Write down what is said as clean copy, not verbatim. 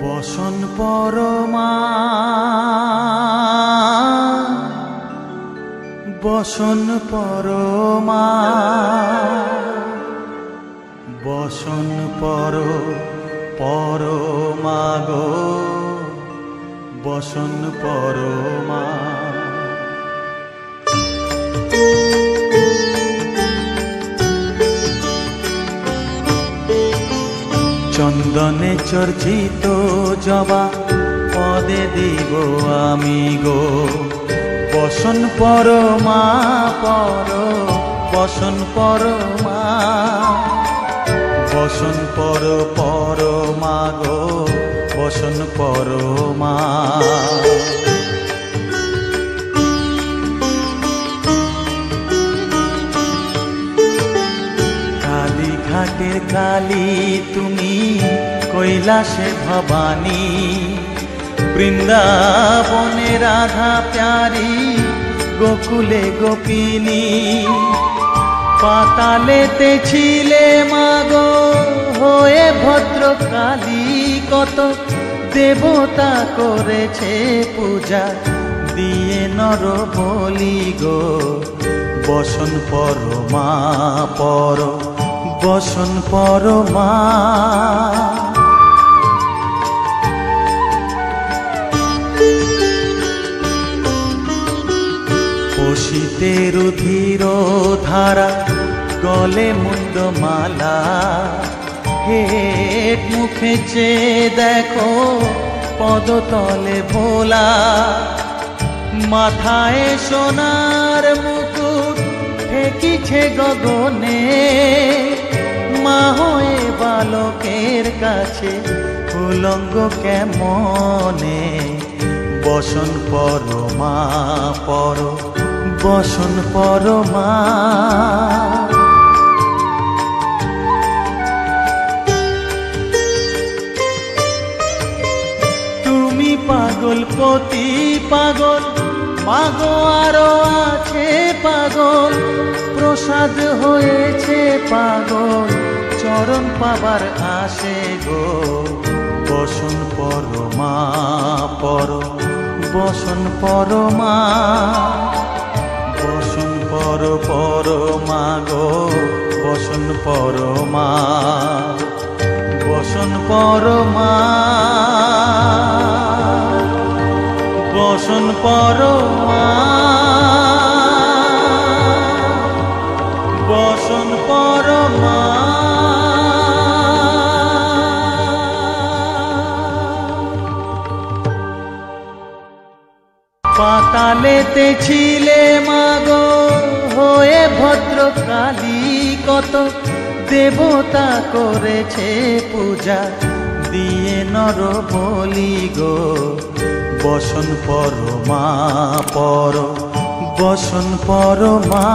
বসন পরমা বসন পরমা বসন পরমা গো বসন পরমা। চন্দনে চর্চিত জবা পদে দিব আমি গো বসন পরমা বসন পরমা বসন পরমা গো বসন পরমা। ঘাটের কালী তুমি কৈলাসে ভবানী বৃন্দাবনে রাধা প্যারি গোকুলে গোপিনী পাতালেতে ছিলে মাগো হয়ে ভদ্রকালী কত দেবতা করেছে পূজা দিয়ে নর বলি গো বসন পরমা বসন পরমা। পশিতে রুধির ধারা গলে মুন্ডমালা হেট মুখে চেয়ে দেখো পদতলে ভোলা মাথায় সোনার মুকুট ঠেকিছে গগনে মা হয়ে বালকের কাছে উলঙ্গ কেমনে বসন পরমা বসন পরমা। তুমি পাগল পতি পাগল মাগো আরো আছে পাগল প্রসাদ হয়েছে পাগল চরণ পাবার আসে গো বসন পরমা বসন পরমা বসন পরমা গো বসন পরমা বসন পরমা বসন পরমা বসন পরমা। পাতালেতে ছিলে মাগো হয়ে ভদ্রকালী কত দেবতা করেছে পূজা দিয়ে নর বলি গো বসন পরমা বসন পরমা।